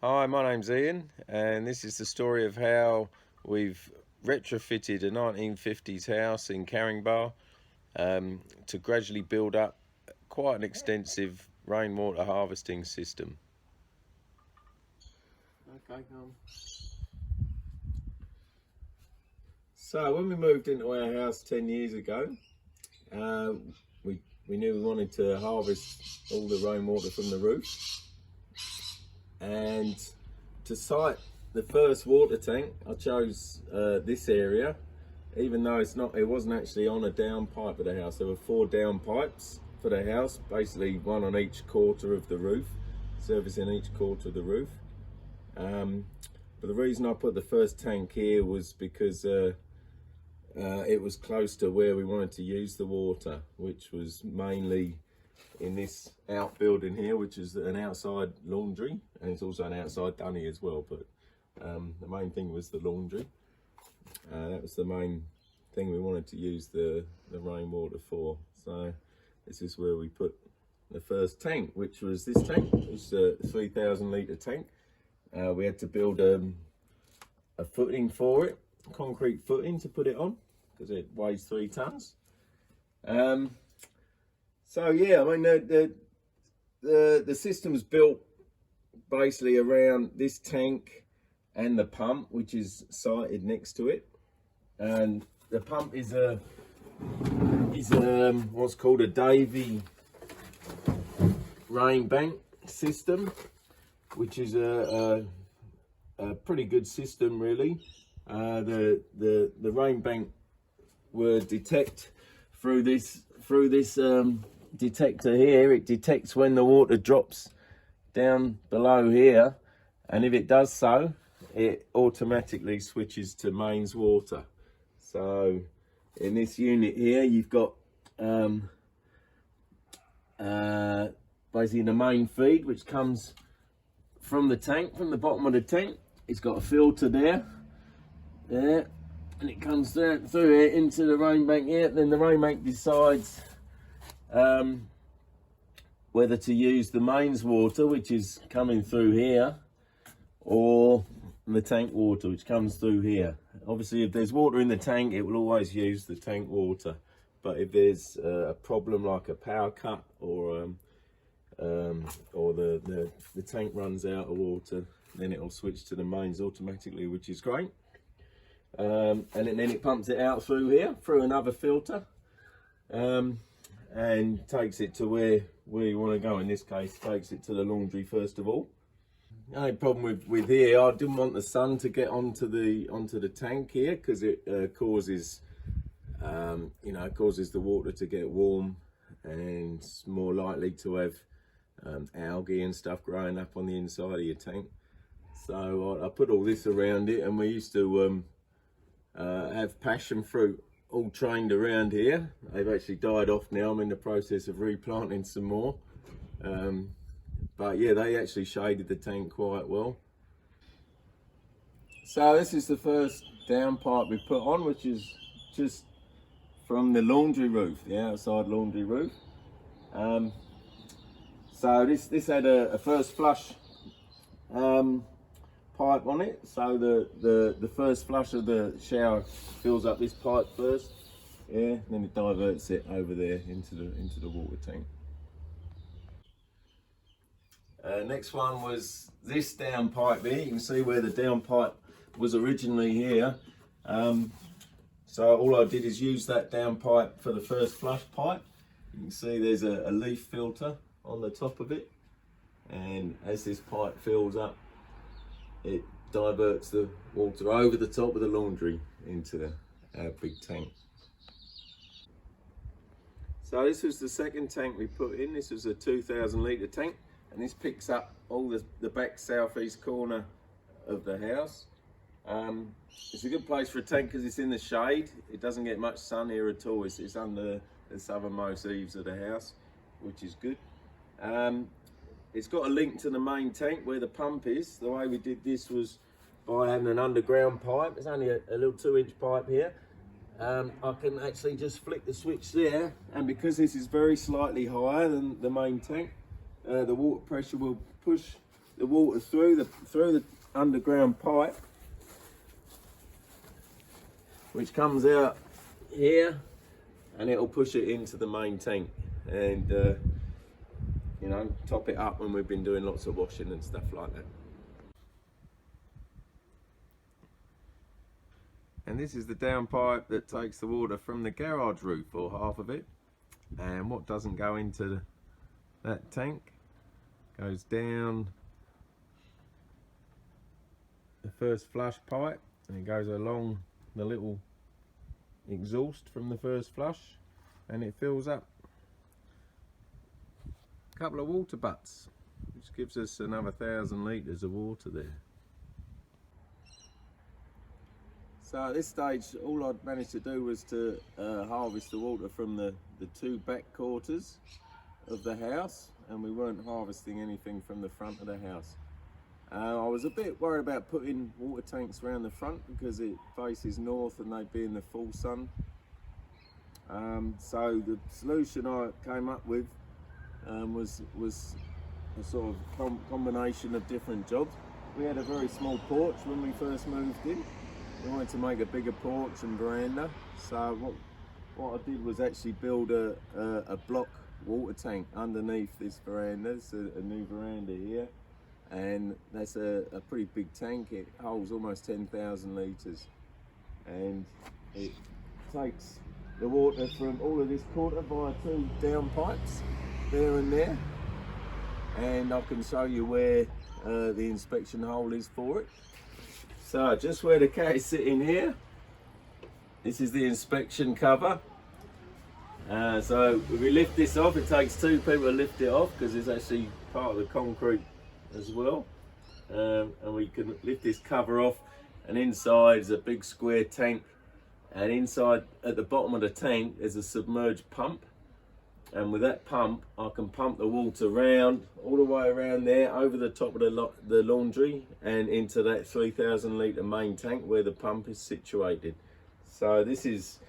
Hi, my name's Ian, and this is the story of how we've retrofitted a 1950s house in Caringbah to gradually build up quite an extensive rainwater harvesting system. Okay, So when we moved into our house 10 years ago, uh, we knew we wanted to harvest all the rainwater from the roof, and to site the first water tank I chose this area, even though it wasn't actually on a down pipe of the house. There were 4 down pipes for the house, basically one on each quarter of the roof, servicing each quarter of the roof. But the reason I put the first tank here was because it was close to where we wanted to use the water, which was mainly in this outbuilding here, which is an outside laundry, and it's also an outside dunny as well, but the main thing was the laundry. That was the main thing we wanted to use the rainwater for. So this is where we put the first tank, which was this tank. It was a 3,000 litre tank. We had to build a footing for it, concrete footing to put it on, because it weighs 3 tons. So yeah, I mean the system's built basically around this tank and the pump, which is sited next to it. And the pump is what's called a Davy rain bank system, which is a pretty good system, really. The rain bank will detect through this detector here. It detects when the water drops down below here, and if it does so, it automatically switches to mains water. So in this unit here, you've got basically the main feed, which comes from the tank, from the bottom of the tank. It's got a filter there, and it comes through here into the rain bank here. Then the rain bank decides whether to use the mains water, which is coming through here, or the tank water, which comes through here. Obviously, if there's water in the tank, it will always use the tank water. But if there's a problem like a power cut, or the tank runs out of water, then it'll switch to the mains automatically, which is great. And then it pumps it out through here, through another filter, and takes it to where you want to go. In this case, takes it to the laundry first of all. The only problem with here, I didn't want the sun to get onto the tank here, because it causes causes the water to get warm, and it's more likely to have algae and stuff growing up on the inside of your tank. So I put all this around it, and we used to have passion fruit all trained around here. They've actually died off now. I'm in the process of replanting some more. But yeah, they actually shaded the tank quite well. So this is the first down pipe we put on, which is just from the laundry roof, the outside laundry roof. So this had a first flush pipe on it. So the first flush of the shower fills up this pipe first, and then it diverts it over there into the water tank. Next one was this down pipe here. You can see where the down pipe was originally here. So all I did is use that down pipe for the first flush pipe. You can see there's a leaf filter on the top of it, and as this pipe fills up, it diverts the water over the top of the laundry into our big tank. So this was the second tank we put in. This was a 2,000 litre tank, and this picks up all the back southeast corner of the house. It's a good place for a tank because it's in the shade. It doesn't get much sun here at all. It's under the southernmost eaves of the house, which is good. It's got a link to the main tank where the pump is. The way we did this was by having an underground pipe. It's only a little 2-inch pipe here. I can actually just flick the switch there, and because this is very slightly higher than the main tank, the water pressure will push the water through the underground pipe, which comes out here, and it'll push it into the main tank, and you know, top it up when we've been doing lots of washing and stuff like that. And this is the downpipe that takes the water from the garage roof, or half of it, and what doesn't go into that tank goes down the first flush pipe, and it goes along the little exhaust from the first flush, and it fills up a couple of water butts, which gives us another 1,000 litres of water there. So at this stage, all I'd managed to do was to harvest the water from the two back quarters of the house, and we weren't harvesting anything from the front of the house. I was a bit worried about putting water tanks around the front because it faces north and they'd be in the full sun. So the solution I came up with was a sort of combination of different jobs. We had a very small porch when we first moved in. We wanted to make a bigger porch and veranda, so what I did was actually build a block water tank underneath this veranda. It's a new veranda here, and that's a pretty big tank. It holds almost 10,000 litres, and it takes the water from all of this quarter via two down pipes there and there, and I can show you where the inspection hole is for it. So just where the cat is sitting here, this is the inspection cover. So if we lift this off, it takes two people to lift it off because it's actually part of the concrete as well. And we can lift this cover off, and inside is a big square tank, and inside at the bottom of the tank is a submerged pump, and with that pump I can pump the water round all the way around there over the top of the laundry and into that 3,000 litre main tank where the pump is situated. So this is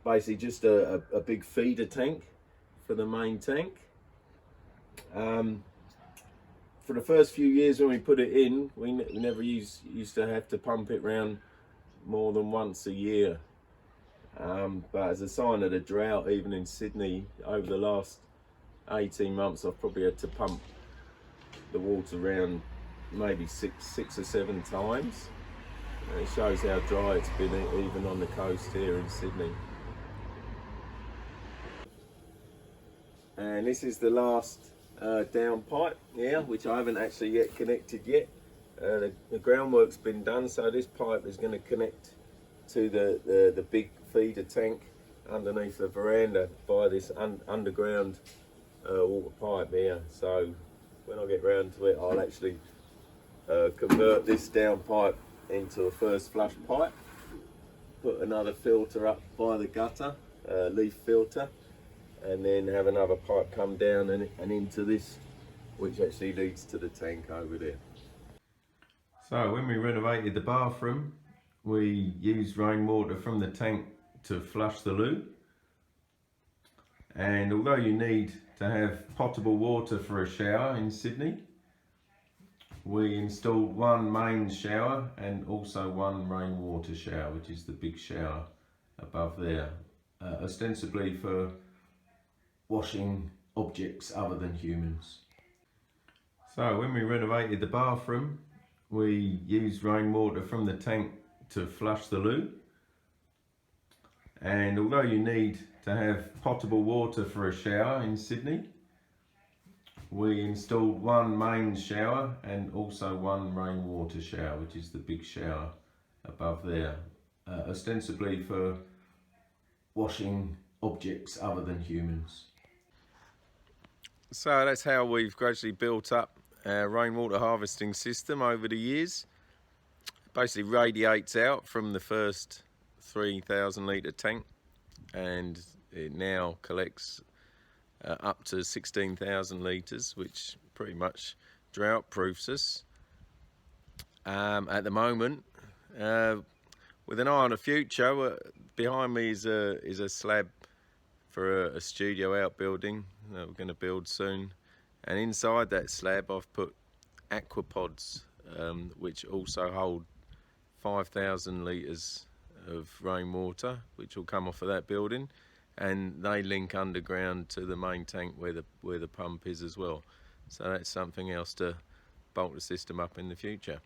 basically just a big feeder tank for the main tank. For the first few years when we put it in, we never used to have to pump it round more than once a year. But as a sign of the drought, even in Sydney, over the last 18 months, I've probably had to pump the water around maybe six or seven times. And it shows how dry it's been even on the coast here in Sydney. And this is the last down pipe here, which I haven't actually yet connected yet. The groundwork's been done, so this pipe is going to connect to the big feeder tank underneath the veranda by this underground water pipe here. So when I get round to it, I'll actually convert this down pipe into a first flush pipe, put another filter up by the gutter, leaf filter, and then have another pipe come down and into this, which actually leads to the tank over there. So when we renovated the bathroom, we used rainwater from the tank to flush the loo, and although you need to have potable water for a shower in Sydney, we installed one main shower and also one rainwater shower, which is the big shower above there, ostensibly for washing objects other than humans. So when we renovated the bathroom, we used rainwater from the tank to flush the loo, and although you need to have potable water for a shower in Sydney, we installed one main shower and also one rainwater shower, which is the big shower above there, ostensibly for washing objects other than humans. So that's how we've gradually built up our rainwater harvesting system over the years. It basically radiates out from the first 3,000 litre tank, and it now collects up to 16,000 litres, which pretty much drought proofs us at the moment. With an eye on the future, behind me is a slab for a studio outbuilding that we're going to build soon, And inside that slab I've put aquapods, which also hold 5,000 litres of rainwater, which will come off of that building, and they link underground to the main tank where the pump is as well. So that's something else to bulk the system up in the future.